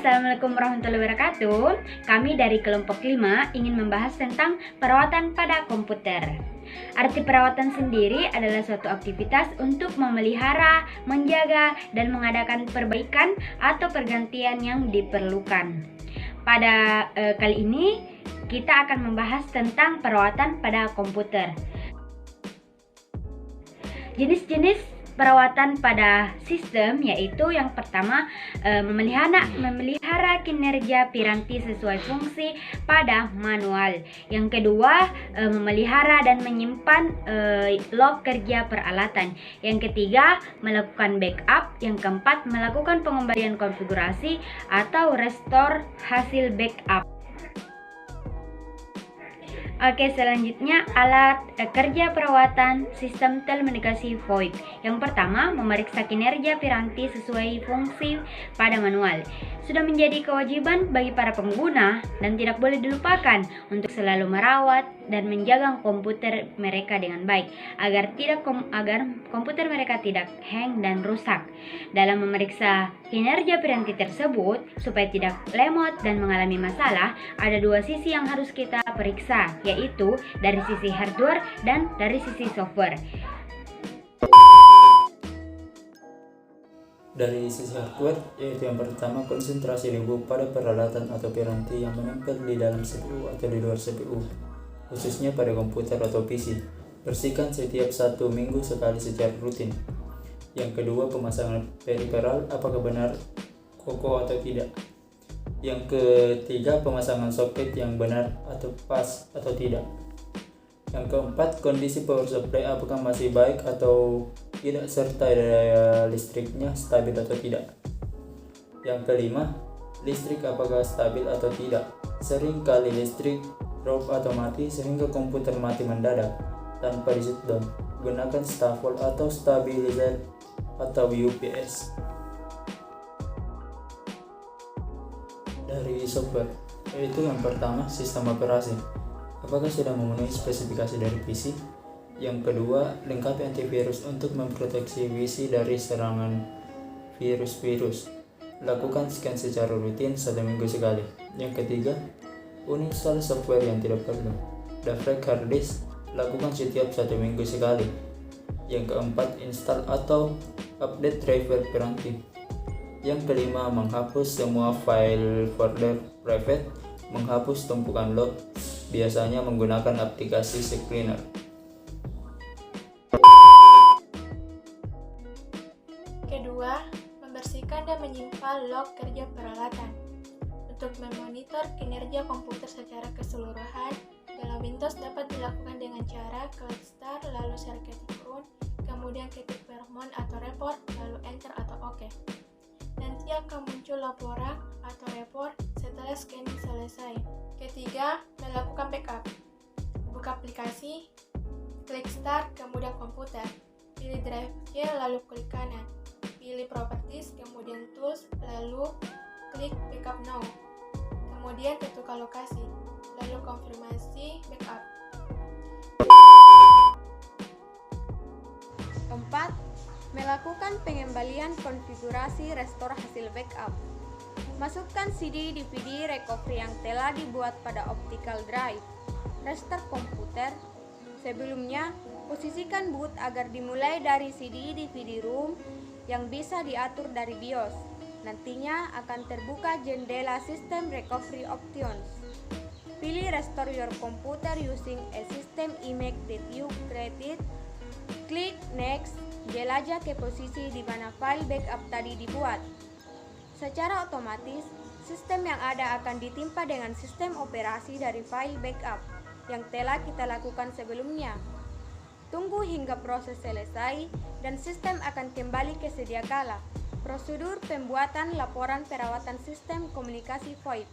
Assalamualaikum warahmatullahi wabarakatuh. Kami dari kelompok 5 ingin membahas tentang perawatan pada komputer. Arti perawatan sendiri adalah suatu aktivitas untuk memelihara, menjaga, dan mengadakan perbaikan atau pergantian yang diperlukan. Pada kali ini kita akan membahas tentang perawatan pada komputer. Jenis-jenis perawatan pada sistem yaitu yang pertama memelihara kinerja piranti sesuai fungsi pada manual. Yang kedua memelihara dan menyimpan log kerja peralatan. Yang ketiga melakukan backup. Yang keempat melakukan pengembalian konfigurasi atau restore hasil backup. Oke, selanjutnya alat kerja perawatan sistem telekomunikasi VoIP. Yang pertama, memeriksa kinerja piranti sesuai fungsi pada manual. Sudah menjadi kewajiban bagi para pengguna dan tidak boleh dilupakan untuk selalu merawat dan menjaga komputer mereka dengan baik agar komputer mereka tidak hang dan rusak. Dalam memeriksa kinerja piranti tersebut supaya tidak lemot dan mengalami masalah, ada dua sisi yang harus kita periksa, yaitu dari sisi hardware dan dari sisi software. Dari sisi hardware, yaitu yang pertama konsentrasi debu pada peralatan atau piranti yang menempel di dalam CPU atau di luar CPU, khususnya pada komputer atau PC. Bersihkan setiap 1 minggu sekali secara rutin. Yang kedua, pemasangan peripheral, apakah benar kokoh atau tidak. Yang ketiga, pemasangan soket yang benar atau pas atau tidak. Yang keempat, kondisi power supply, apakah masih baik atau tidak, serta daya listriknya stabil atau tidak. Yang kelima, listrik apakah stabil atau tidak. Sering kali listrik drop atau mati sehingga komputer mati mendadak tanpa di shutdown. Gunakan stop volt atau stabilizer atau UPS. Dari software, yaitu yang pertama sistem operasi, apakah sudah memenuhi spesifikasi dari PC. Yang kedua, lengkapi antivirus untuk memproteksi PC dari serangan virus-virus. Lakukan scan secara rutin 1 minggu sekali. Yang ketiga, uninstall software yang tidak perlu. Defrag hard disk, lakukan setiap 1 minggu sekali. Yang keempat, install atau update driver piranti. Yang kelima, menghapus semua file folder private, menghapus tumpukan log, biasanya menggunakan aplikasi CCleaner. Kedua, membersihkan dan menyimpan log kerja peralatan. Untuk memonitor kinerja komputer secara keseluruhan, dalam Windows dapat dilakukan dengan cara klik start lalu share ketik run, kemudian ketik permon atau report, lalu enter atau OK. Nanti akan muncul laporan atau report setelah scanning selesai. Ketiga, melakukan backup. Buka aplikasi, klik start, kemudian komputer. Pilih drive C, lalu klik kanan. Pilih properties, kemudian tools, lalu klik backup now. Kemudian tentukan lokasi, lalu konfirmasi backup. 4. Melakukan pengembalian konfigurasi restore hasil backup. Masukkan CD DVD recovery yang telah dibuat pada optical drive. Restore komputer. Sebelumnya, posisikan boot agar dimulai dari CD DVD room yang bisa diatur dari BIOS. Nantinya akan terbuka jendela System Recovery Options. Pilih Restore your computer using a system image that you created. Klik Next. Jelajah ke posisi di mana file backup tadi dibuat. Secara otomatis, sistem yang ada akan ditimpa dengan sistem operasi dari file backup yang telah kita lakukan sebelumnya. Tunggu hingga proses selesai dan sistem akan kembali ke sedia kala. Prosedur pembuatan laporan perawatan sistem komunikasi VoIP.